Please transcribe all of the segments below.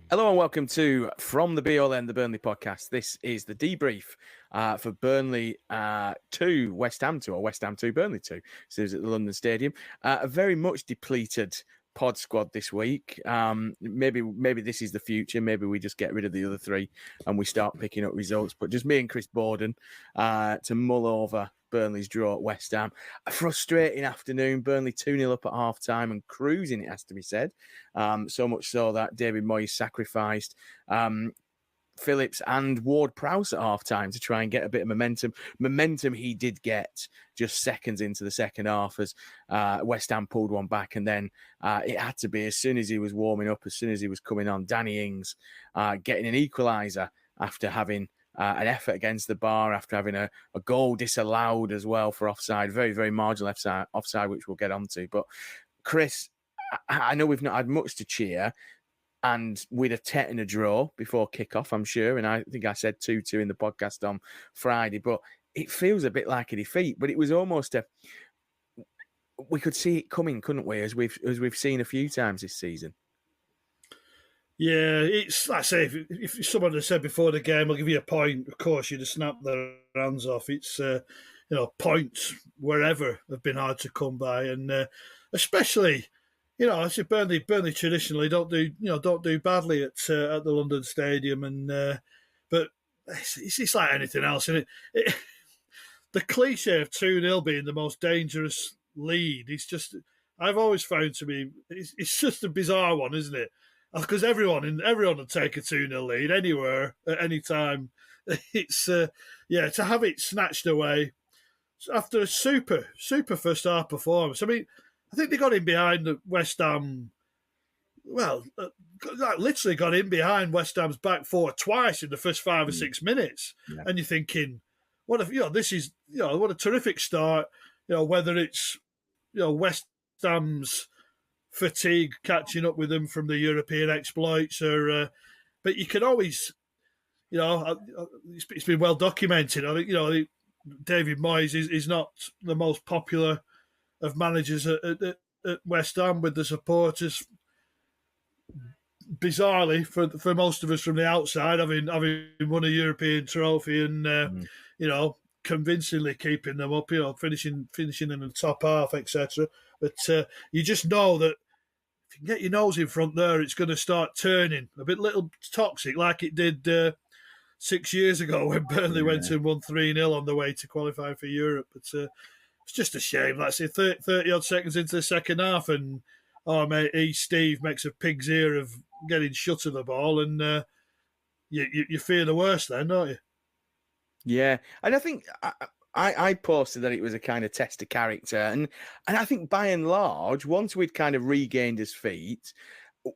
Hello and welcome to From the Be All End, the Burnley podcast. This is the debrief for Burnley 2, West Ham 2, or West Ham 2, Burnley 2. So it's at the London Stadium. A very much depleted pod squad this week. Maybe this is the future. Maybe we just get rid of the other three and we start picking up results. But just me and Chris Boden to mull over Burnley's draw at West Ham. A frustrating afternoon. Burnley 2-0 up at half-time and cruising, it has to be said. So much so that David Moyes sacrificed Phillips and Ward-Prowse at half-time to try and get a bit of momentum. Momentum he did get just seconds into the second half as West Ham pulled one back. And then it had to be, as soon as he was warming up, as soon as he was coming on, Danny Ings getting an equaliser after having an effort against the bar, after having a goal disallowed as well for offside. Very, very marginal offside, which we'll get onto. But Chris, I know we've not had much to cheer, and we'd have taken a draw before kickoff, I'm sure. And I think I said 2-2 in the podcast on Friday, but it feels a bit like a defeat. But it was almost we could see it coming, couldn't we? As we've seen a few times this season. Yeah, it's like I say, if someone had said before the game, I'll give you a point, of course, you'd have snapped their hands off. It's, points wherever have been hard to come by. And especially, I say Burnley traditionally don't do badly at the London Stadium. And but it's like anything else, isn't it? The cliche of 2-0 being the most dangerous lead, I've always found to be, it's just a bizarre one, isn't it? Because everyone will take a 2-0 lead anywhere at any time. It's to have it snatched away after a super first half performance. I mean, I think they got in behind the West Ham. Well, literally got in behind West Ham's back four twice in the first 5 or 6 minutes, yeah. And you're thinking, what a terrific start. Whether it's West Ham's fatigue catching up with them from the European exploits, but you can always, it's been well documented. I think David Moyes is not the most popular of managers at West Ham with the supporters. Bizarrely, for most of us from the outside, having won a European trophy and convincingly keeping them up, finishing in the top half, etc. But you just know that if you can get your nose in front there, it's going to start turning a bit little toxic, like it did 6 years ago when Burnley went and won 3-0 on the way to qualify for Europe. But it's just a shame. Let's say 30-odd seconds into the second half, and Steve makes a pig's ear of getting shut of the ball, and you fear the worst then, don't you? Yeah, and I think I posted that it was a kind of test of character, and I think by and large, once we'd kind of regained his feet,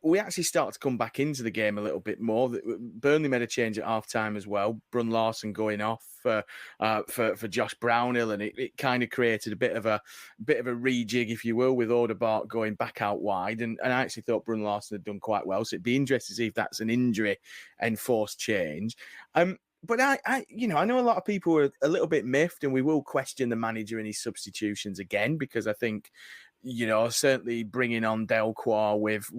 we actually started to come back into the game a little bit more. Burnley made a change at half-time as well. Brun Larson going off for Josh Brownhill, and it kind of created a bit of a rejig, if you will, with Odegaard going back out wide. And I actually thought Brun Larson had done quite well. So it'd be interesting to see if that's an injury-enforced change. But I know a lot of people are a little bit miffed, and we will question the manager and his substitutions again, because I think, certainly bringing on Delquar with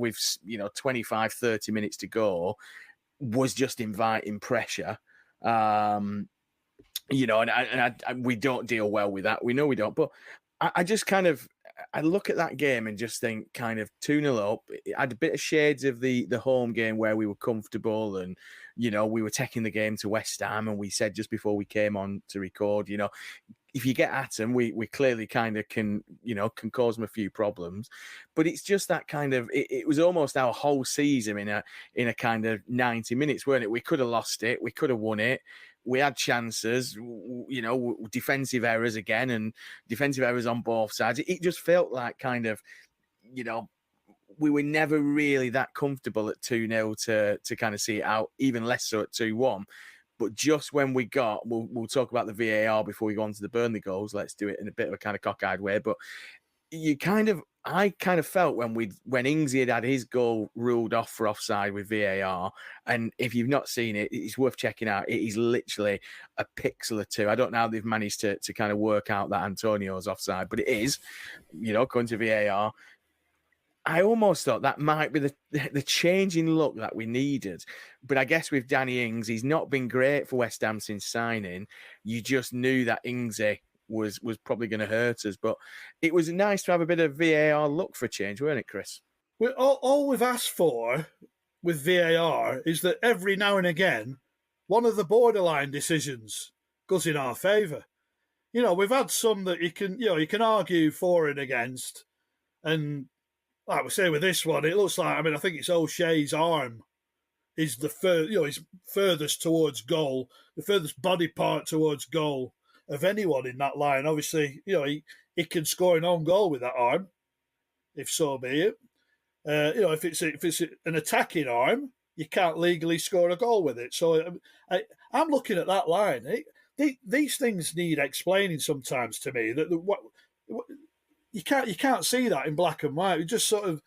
25, 30 minutes to go was just inviting pressure. And we don't deal well with that. We know we don't. But I just I look at that game and just think kind of 2-0 up. It had a bit of shades of the home game where we were comfortable and, we were taking the game to West Ham, and we said just before we came on to record, if you get at them, we clearly kind of can cause them a few problems. But it's just that kind of it was almost our whole season in a kind of 90 minutes, weren't it? We could have lost it, we could have won it. We had chances, defensive errors again, and defensive errors on both sides. It just felt like kind of, we were never really that comfortable at 2-0 to kind of see it out, even less so at 2-1. But just when we got, we'll talk about the VAR before we go on to the Burnley goals. Let's do it in a bit of a kind of cockeyed way. But I kind of felt when Ings had his goal ruled off for offside with VAR, and if you've not seen it, it's worth checking out. It is literally a pixel or two. I don't know how they've managed to kind of work out that Antonio's offside, but it is, according to VAR. I almost thought that might be the change in look that we needed. But I guess with Danny Ings, he's not been great for West Ham since signing. You just knew that Ingsy was probably going to hurt us. But it was nice to have a bit of VAR look for a change, weren't it, Chris? Well, all we've asked for with VAR is that every now and again, one of the borderline decisions goes in our favour. We've had some that you can argue for and against, and like we say with this one, it looks like, I think it's O'Shea's arm is he's furthest towards goal, the furthest body part towards goal of anyone in that line. Obviously, he can score an own goal with that arm, if so be it. If it's an attacking arm, you can't legally score a goal with it. So I'm looking at that line. These things need explaining sometimes to me. You can't see that in black and white. You just sort of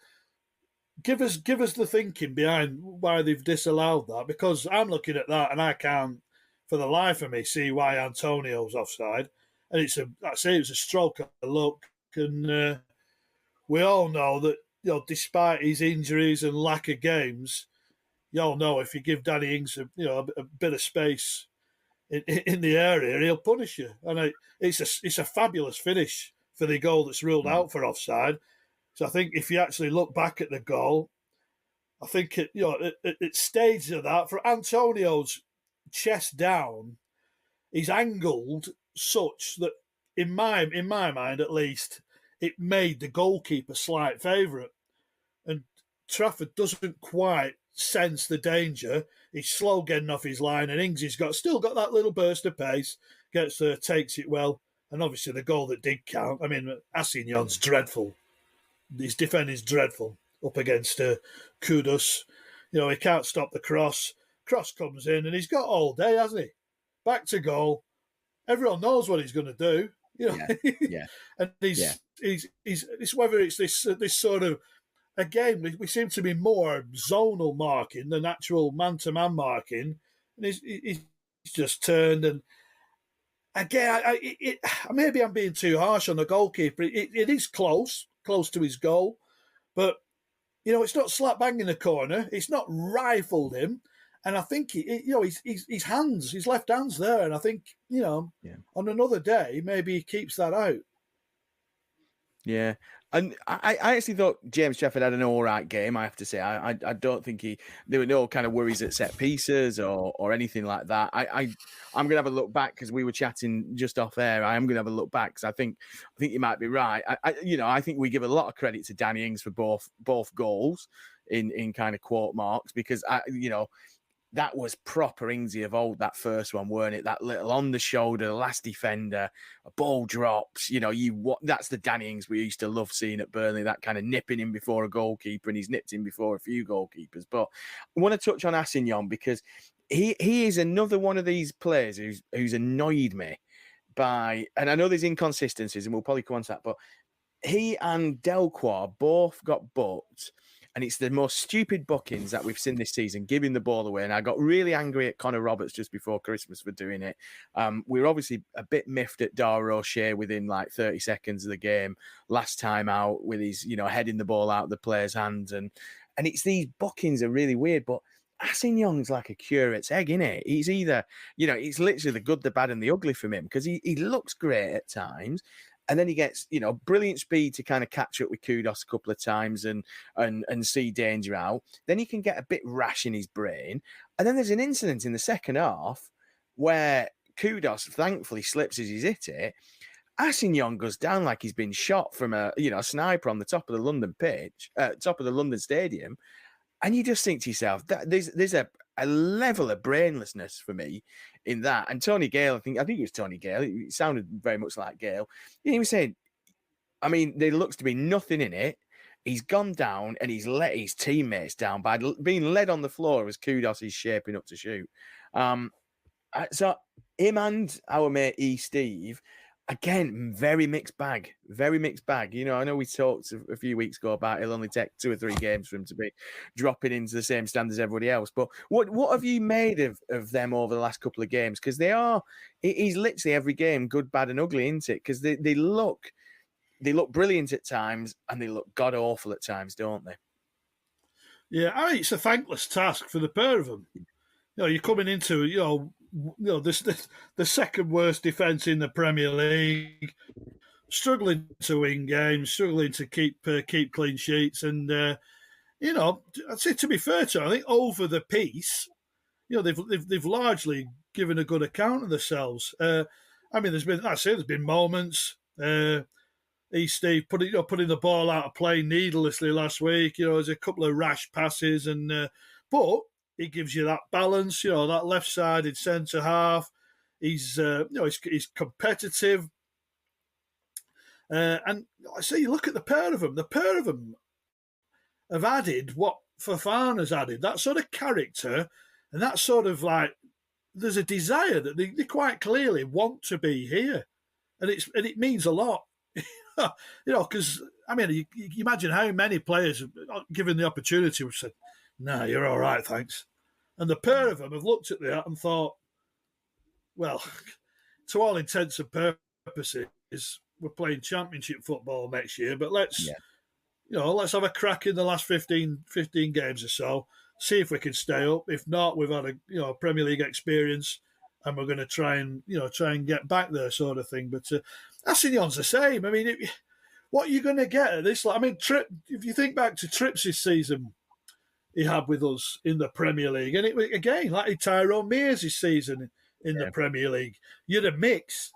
give us the thinking behind why they've disallowed that, because I'm looking at that and I can't for the life of me see why Antonio's offside. And it's a stroke of luck, and we all know that despite his injuries and lack of games, you all know if you give Danny Ings a bit of space in the area, he'll punish you. And it's a fabulous finish for the goal that's ruled out for offside. So I think if you actually look back at the goal, I think it stages of that for Antonio's chest down, he's angled such that in my mind at least, it made the goalkeeper slight favourite. And Trafford doesn't quite sense the danger. He's slow getting off his line, and Ings has still got that little burst of pace, takes it well. And obviously the goal that did count, Assignon's dreadful. His defending's dreadful up against Kudus. He can't stop the cross. Cross comes in, and he's got all day, hasn't he? Back to goal. Everyone knows what he's going to do. Yeah. And he's whether it's this sort of, again, we seem to be more zonal marking than actual man-to-man marking. And he's just turned, and again, maybe I'm being too harsh on the goalkeeper. It is close to his goal, but it's not slap bang in the corner. It's not rifled him, and I think his left hand's there, and I think on another day maybe he keeps that out. Yeah. And I actually thought James Shepard had an all right game, I have to say. I don't think there were no kind of worries at set pieces or anything like that. I'm going to have a look back, because we were chatting just off air. I am going to have a look back, because I think you might be right. I think we give a lot of credit to Danny Ings for both goals in kind of quote marks, because that was proper Ingsy of old, that first one, weren't it? That little on the shoulder, the last defender, a ball drops. That's the Danny Ings we used to love seeing at Burnley, that kind of nipping in before a goalkeeper, and he's nipped in before a few goalkeepers. But I want to touch on Assignon, because he is another one of these players who's annoyed me by, and I know there's inconsistencies, and we'll probably come on to that, but he and Delquar both got booked. And it's the most stupid bookings that we've seen this season, giving the ball away. And I got really angry at Connor Roberts just before Christmas for doing it. We were obviously a bit miffed at Dara O'Shea within like 30 seconds of the game last time out, with his, heading the ball out of the player's hands. And it's these bookings are really weird. But Assignon's like a curate's egg, isn't it? He's either, it's literally the good, the bad, and the ugly from him, because he looks great at times. And then he gets, brilliant speed to kind of catch up with Kudus a couple of times and see danger out. Then he can get a bit rash in his brain. And then there's an incident in the second half where Kudos thankfully slips as he's hit it. Assignon goes down like he's been shot from a sniper on the top of the London pitch, top of the London stadium, and you just think to yourself that there's a level of brainlessness for me in that. And Tony Gale, I think it was Tony Gale. It sounded very much like Gale. He was saying, I mean, there looks to be nothing in it. He's gone down and he's let his teammates down by being led on the floor as Kudos is shaping up to shoot. So him and our mate E. Steve, again, very mixed bag. You know, I know we talked a few weeks ago about it'll only take 2 or 3 games for him to be dropping into the same stand as everybody else. But what have you made of them over the last couple of games? Because he's literally every game, good, bad, and ugly, isn't it? Because they look brilliant at times and they look god awful at times, don't they? Yeah, I mean, it's a thankless task for the pair of them. You know, you're coming into the second worst defence in the Premier League, struggling to win games, struggling to keep clean sheets, and I'd say, to be fair to them, I think over the piece, they've largely given a good account of themselves. I mean, there's been moments. Steve putting the ball out of play needlessly last week. There's a couple of rash passes, but it gives you that balance. That left-sided centre half. He's competitive, and I say you look at the pair of them. The pair of them have added what Fofana's added. That sort of character, and that sort of there's a desire that they quite clearly want to be here, and it means a lot. Because I mean, you imagine how many players, given the opportunity, have said, "Nah, you're all right, thanks." And the pair of them have looked at that and thought, "Well, to all intents and purposes, we're playing Championship football next year, but let's have a crack in the last 15 games or so, see if we can stay up. If not, we've had a Premier League experience, and we're going to try and get back there, sort of thing." But Assignon's the same. I mean, what are you going to get at this? I mean, if you think back to Trips' season he had with us in the Premier League, and it was, again, like Tyrone Mears' season in the Premier League, you had a mix.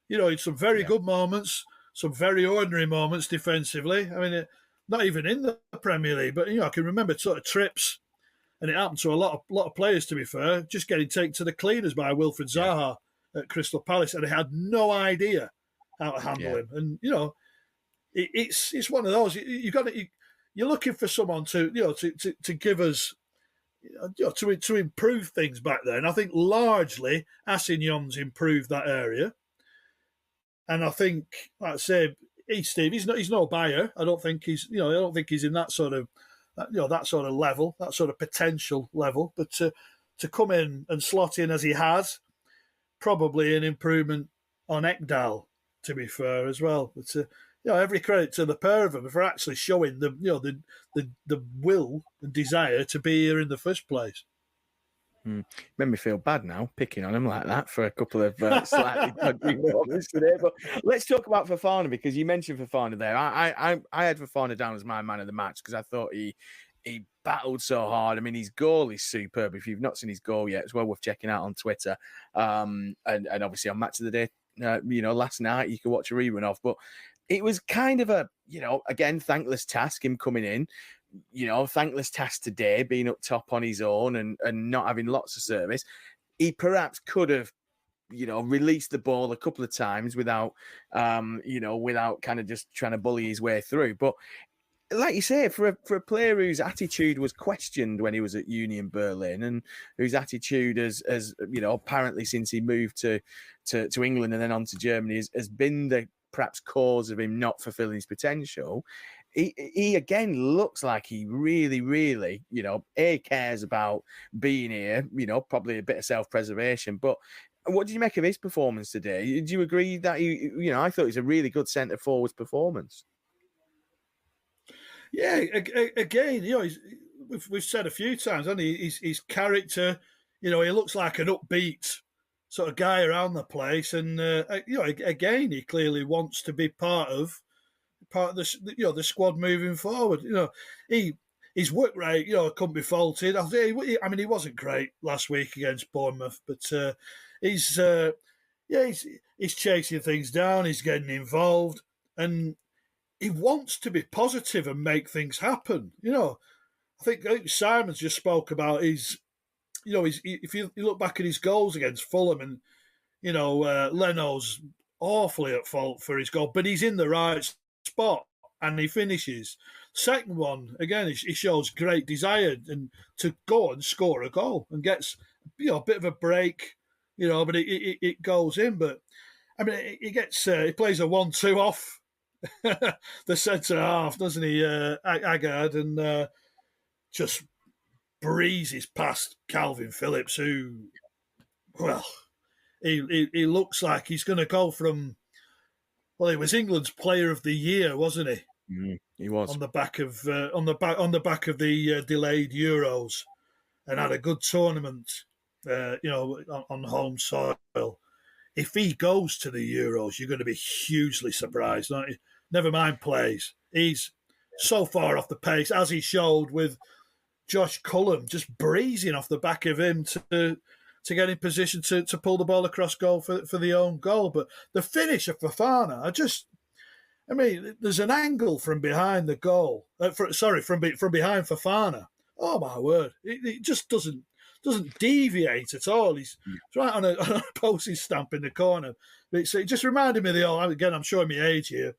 In some very good moments, some very ordinary moments defensively. I mean, not even in the Premier League, but I can remember sort of Trips, and it happened to a lot of players, to be fair, just getting taken to the cleaners by Wilfred Zaha at Crystal Palace, and they had no idea how to handle him. And it's one of those. You're looking for someone to give us to improve things back there, and I think largely Assignon's improved that area. And I think, like I say, Steve, he's no buyer. I don't think he's in that sort of that sort of level, that sort of potential level. But to come in and slot in as he has, probably an improvement on Ekdal, to be fair, as well. But every credit to the pair of them for actually showing the will and desire to be here in the first place. Made me feel bad now, picking on him like that for a couple of slightly dodgy moments today. But let's talk about Fofana, because you mentioned Fofana there. I had Fofana down as my man of the match because I thought he battled so hard. I mean, his goal is superb. If you've not seen his goal yet, it's well worth checking out on Twitter. And obviously on Match of the Day, last night you could watch a rerun of. But it was kind of a, again, thankless task, him coming in. Thankless task today, being up top on his own and not having lots of service. He perhaps could have, released the ball a couple of times without kind of just trying to bully his way through. But like you say, for a player whose attitude was questioned when he was at Union Berlin, and whose attitude has apparently since he moved to England and then on to Germany has been the perhaps cause of him not fulfilling his potential. He again looks like he really, really, cares about being here, probably a bit of self-preservation. But what did you make of his performance today? Do you agree that I thought it was a really good centre-forwards performance? Yeah, again, we've said a few times, hasn't he? His character, he looks like an upbeat sort of guy around the place. And, again, he clearly wants to be part of the squad moving forward. His work rate, couldn't be faulted. I mean, he wasn't great last week against Bournemouth, but he's he's chasing things down. He's getting involved, and he wants to be positive and make things happen. I think Simons just spoke about his. If you look back at his goals against Fulham, and Leno's awfully at fault for his goal, but he's in the right spot and he finishes. Second one, again, he shows great desire and to go and score a goal and gets a bit of a break, but it goes in. But I mean, he plays a 1-2 off the centre half, doesn't he, Agard, and just breezes past Calvin Phillips, who, well, he looks like he's going to go from. Well, he was England's Player of the Year, wasn't he? He was on the back of the delayed Euros, and had a good tournament, on home soil. If he goes to the Euros, you're going to be hugely surprised, aren't you? Never mind plays. He's so far off the pace, as he showed with Josh Cullen, just breezing off the back of him to get in position to pull the ball across goal for the own goal. But the finish of Fofana, there's an angle from behind the goal. From behind Fofana. Oh my word! It just doesn't deviate at all. He's right on a postage stamp in the corner. It just reminded me of the old. Again, I'm showing my age here.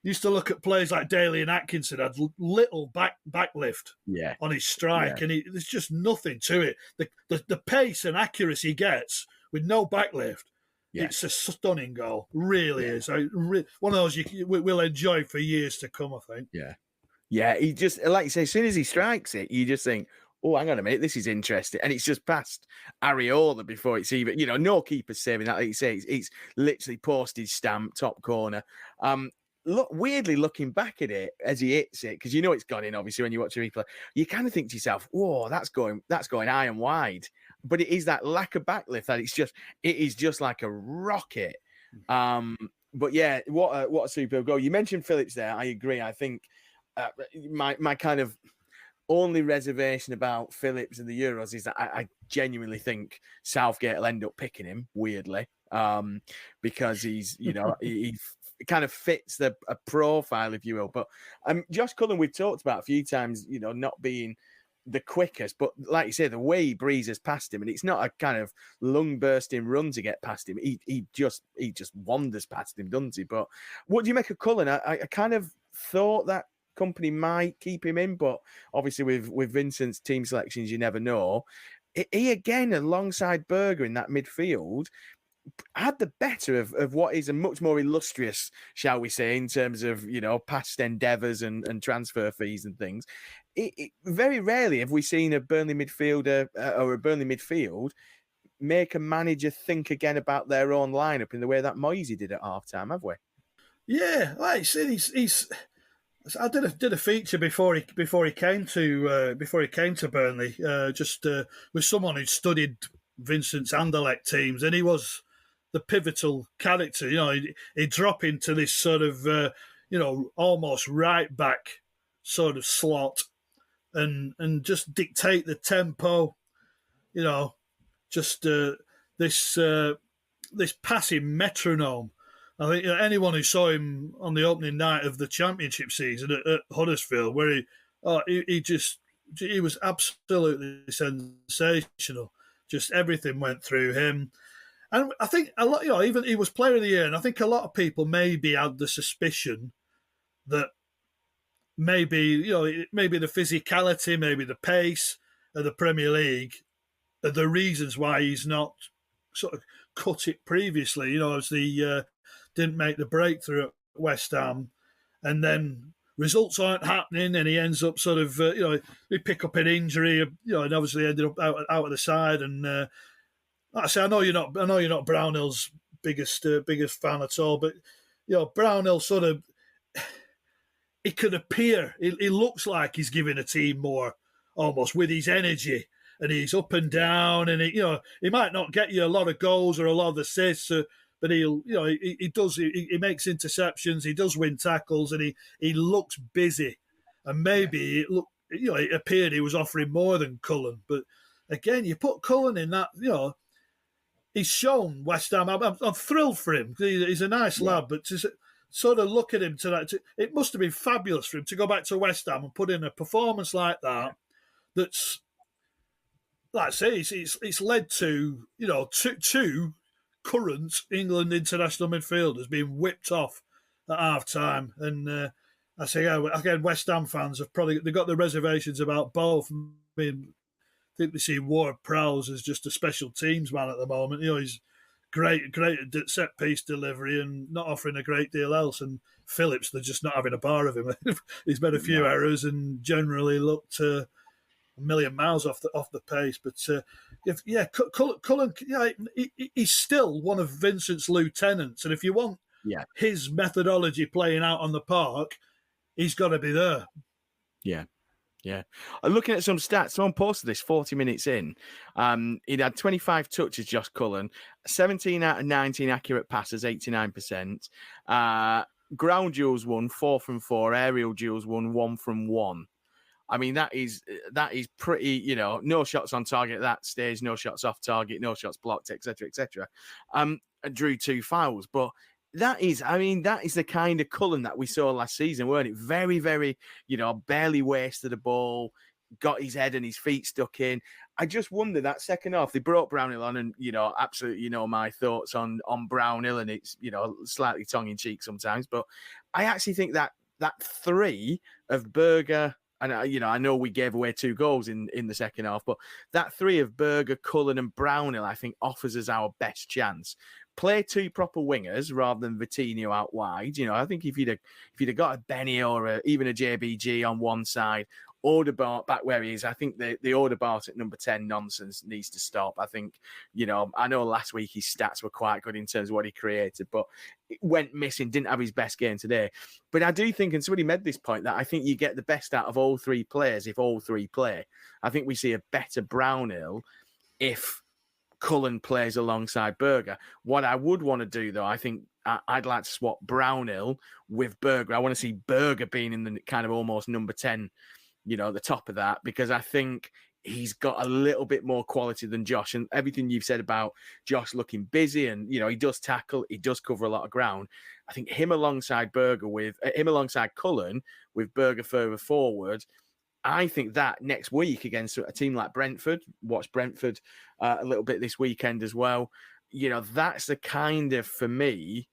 Used to look at players like Daly and Atkinson, had little backlift on his strike, and there's just nothing to it. The pace and accuracy he gets with no backlift, it's a stunning goal. Really is. One of those we'll enjoy for years to come, I think. Yeah. He just, like you say, as soon as he strikes it, you just think, oh, hang on a minute, this is interesting. And it's just past Areola before it's even, no keeper's saving that. Like you say, it's literally postage stamp, top corner. Weirdly looking back at it as he hits it, because it's gone in, obviously, when you watch a replay, you kind of think to yourself, whoa, that's going high and wide. But it is that lack of backlift that it is just like a rocket. But yeah, what a superb goal. You mentioned Phillips there. I agree. I think my kind of only reservation about Phillips and the Euros is that I genuinely think Southgate will end up picking him, weirdly, because he's, he kind of fits a profile, if you will. But Josh Cullen, we've talked about a few times, not being the quickest, but like you say, the way he breezes past him, and it's not a kind of lung bursting run to get past him. He just wanders past him, doesn't he? But what do you make of Cullen? I kind of thought that Kompany might keep him in, but obviously with Vincent's team selections, you never know. He again, alongside Berger in that midfield, had the better of what is a much more illustrious, shall we say, in terms of, past endeavours and transfer fees and things. Very rarely have we seen a Burnley midfielder or a Burnley midfield make a manager think again about their own lineup in the way that Moisey did at half-time, have we? Yeah, like I said, he's. I did a feature before he came to Burnley, with someone who studied Vincent's Anderlecht teams, and he was the pivotal character. He'd drop into this sort of almost right back sort of slot, and just dictate the tempo. This passing metronome. I think anyone who saw him on the opening night of the Championship season at Huddersfield, where he was absolutely sensational. Just everything went through him, and I think a lot. Even he was Player of the Year, and I think a lot of people maybe had the suspicion that maybe the physicality, maybe the pace of the Premier League are the reasons why he's not sort of cut it previously. As the didn't make the breakthrough at West Ham, and then results aren't happening, and he ends up sort of, he pick up an injury, and obviously ended up out of the side. And like I say, I know you're not Brownhill's biggest fan at all, but Brownhill sort of, it could appear, he looks like he's giving a team more, almost, with his energy, and he's up and down, and he might not get you a lot of goals or a lot of assists. But he makes interceptions, he does win tackles, and he looks busy. And maybe it appeared he was offering more than Cullen. But again, you put Cullen in that, he's shown West Ham. I'm thrilled for him. He's a nice lad, but to sort of look at him tonight, it must have been fabulous for him to go back to West Ham and put in a performance like that. That's, like I say, it's led to, two current England international midfielders being whipped off at half time. And I say, again, West Ham fans they've got their reservations about both. I mean, I think they see Ward-Prowse as just a special teams man at the moment. He's great at set piece delivery and not offering a great deal else. And Phillips, they're just not having a bar of him. He's made a few errors and generally looked a million miles off the pace. But Cullen, he's still one of Vincent's lieutenants. And if you want his methodology playing out on the park, he's got to be there. Yeah. Yeah. Looking at some stats, someone posted this 40 minutes in. He'd had 25 touches, Josh Cullen, 17 out of 19 accurate passes, 89%. Ground duels won 4 from 4, aerial duels won 1 from 1. I mean, that is pretty, no shots on target at that stage, no shots off target, no shots blocked, etc., etc. Drew 2 fouls, but that is the kind of Cullen that we saw last season, weren't it? Very, very, barely wasted the ball, got his head and his feet stuck in. I just wonder that second half, they brought Brownhill on and, absolutely, my thoughts on Brownhill, and it's, slightly tongue-in-cheek sometimes, but I actually think that 3 of Berger, and, I know we gave away 2 goals in the second half, but that 3 of Berger, Cullen and Brownhill, I think, offers us our best chance. Play 2 proper wingers rather than Vitinho out wide. I think if you'd have got a Benny or even a JBG on one side, Odegaard back where he is, I think the Odegaard at number 10 nonsense needs to stop. I think, I know last week his stats were quite good in terms of what he created, but it went missing, didn't have his best game today. But I do think, and somebody made this point, that I think you get the best out of all 3 players if all 3 play. I think we see a better Brownhill if Cullen plays alongside Berger. What I would want to do, though, I think I'd like to swap Brownhill with Berger. I want to see Berger being in the kind of almost number 10, the top of that, because I think he's got a little bit more quality than Josh. And everything you've said about Josh looking busy and, he does tackle, he does cover a lot of ground. I think him alongside Cullen with Berger further forward, I think that next week against a team like Brentford, watch Brentford a little bit this weekend as well. That's the kind of, for me,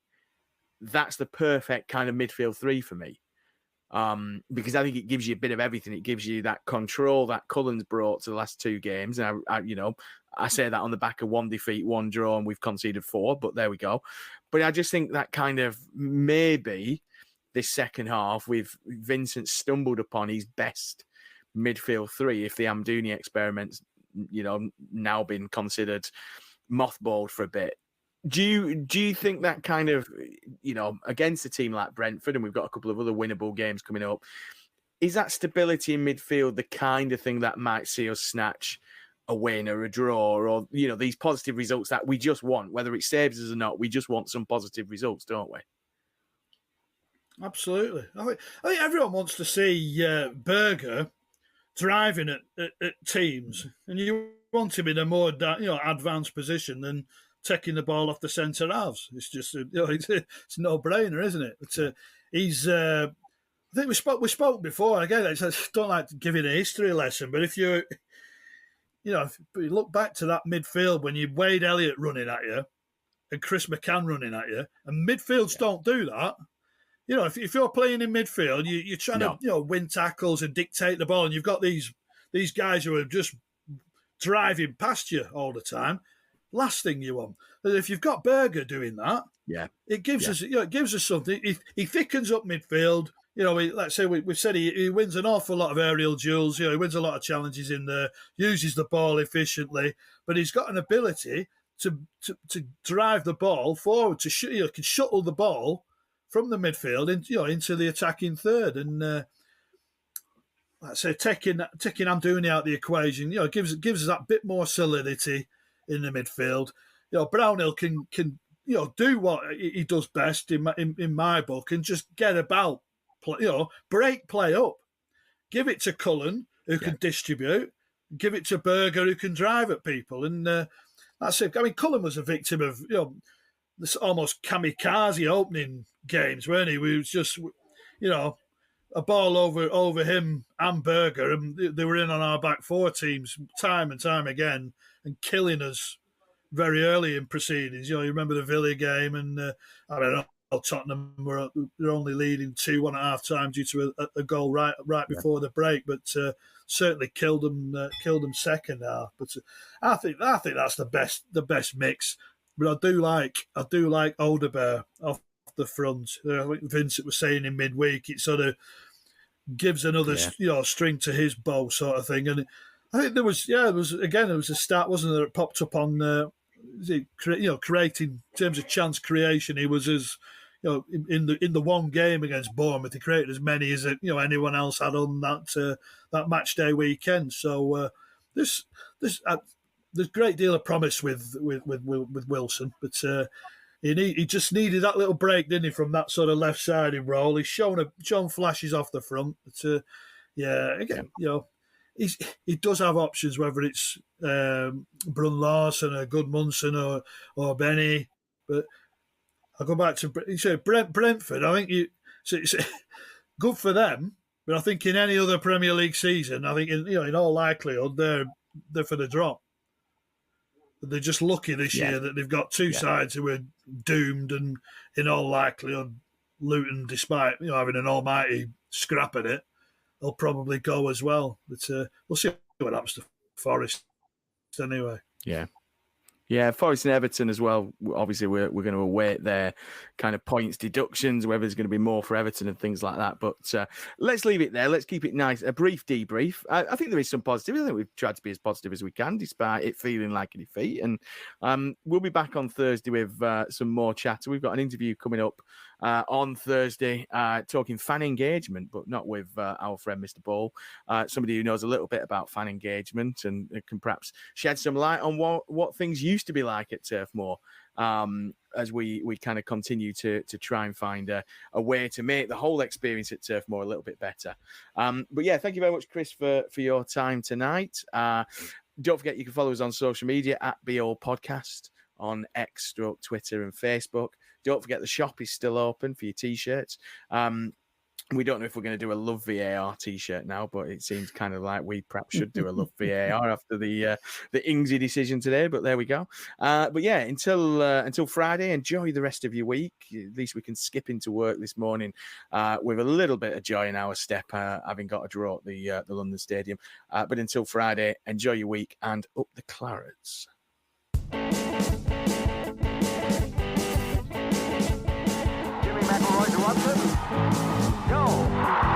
that's the perfect kind of midfield 3 for me. Because I think it gives you a bit of everything. It gives you that control that Cullen's brought to the last 2 games. And I say that on the back of 1 defeat, 1 draw, and we've conceded 4, but there we go. But I just think that kind of maybe this second half with Vincent stumbled upon his best midfield 3 if the Amdouni experiment's now been considered mothballed for a bit. Do you think that kind of against a team like Brentford, and we've got a couple of other winnable games coming up, is that stability in midfield the kind of thing that might see us snatch a win or a draw, or these positive results that we just want, whether it saves us or not? We just want some positive results, don't we? Absolutely. I think everyone wants to see Berger driving at teams, and you want him in a more advanced position than taking the ball off the centre halves. It's just it's a no-brainer, isn't it? But he's I think we spoke before. Again, I don't like giving a history lesson, but if you look back to that midfield when you Wade Elliott running at you and Chris McCann running at you, and midfields don't do that. If you're playing in midfield, you're trying to win tackles and dictate the ball, and you've got these guys who are just driving past you all the time. Last thing you want. But if you've got Berger doing that, it gives us something. He thickens up midfield. Let's say we've said he wins an awful lot of aerial duels. He wins a lot of challenges in there, uses the ball efficiently, but he's got an ability to drive the ball forward, can shuttle the ball from the midfield into the attacking third, and let's say taking Amdouni out of the equation, gives us that bit more solidity in the midfield. Brownhill can do what he does best in my book, and just get about, break play up, give it to Cullen who can distribute, give it to Berger who can drive at people, and That's it. I mean, Cullen was a victim of this almost kamikaze opening games, weren't he? We was just a ball over him and Berger, and they were in on our back four teams time and time again, and killing us very early in proceedings. You remember the Villa game, and I don't know. Tottenham were only leading 2-1 at half time due to a goal right before the break, but certainly killed them second half. But I think that's the best mix. But I do like Odegaard off the front. I think Vincent was saying in midweek, it sort of gives another string to his bow, sort of thing. And I think there was a stat, wasn't there? It popped up on creating in terms of chance creation. He was as in the one game against Bournemouth, he created as many as anyone else had on that match day weekend. So there's a great deal of promise with Wilson, but he just needed that little break, didn't he, from that sort of left-sided role. He's shown flashes off the front, but he does have options, whether it's Brun Larsen or Gudmundsson or Benny, but. I'll go back to Brentford. I think it's good for them, but I think in any other Premier League season, I think in all likelihood they're for the drop. They're just lucky this year that they've got two sides who are doomed, and in all likelihood, Luton, despite having an almighty scrap at it, they'll probably go as well. But we'll see what happens to Forest anyway. Yeah, Forest and Everton as well. Obviously, we're going to await their kind of points deductions, whether there's going to be more for Everton and things like that. But let's leave it there. Let's keep it nice. A brief debrief. I think there is some positive. I think we've tried to be as positive as we can, despite it feeling like a defeat. And we'll be back on Thursday with some more chatter. We've got an interview coming up on Thursday, talking fan engagement, but not with our friend Mr. Ball, somebody who knows a little bit about fan engagement and can perhaps shed some light on what things used to be like at Turf Moor, as we kind of continue to try and find a way to make the whole experience at Turf Moor a little bit better. But yeah, thank you very much, Chris, for your time tonight. Don't forget you can follow us on social media at BO Podcast on X, Twitter and Facebook. Don't forget the shop is still open for your T-shirts. We don't know if we're going to do a Love VAR T-shirt now, but it seems kind of like we perhaps should do a Love VAR after the Ingsy decision today. But there we go. But yeah, until Friday, enjoy the rest of your week. At least we can skip into work this morning with a little bit of joy in our step, having got a draw at the London Stadium. But until Friday, enjoy your week and up the Clarets. Jimmy McElroy to Watson. Go.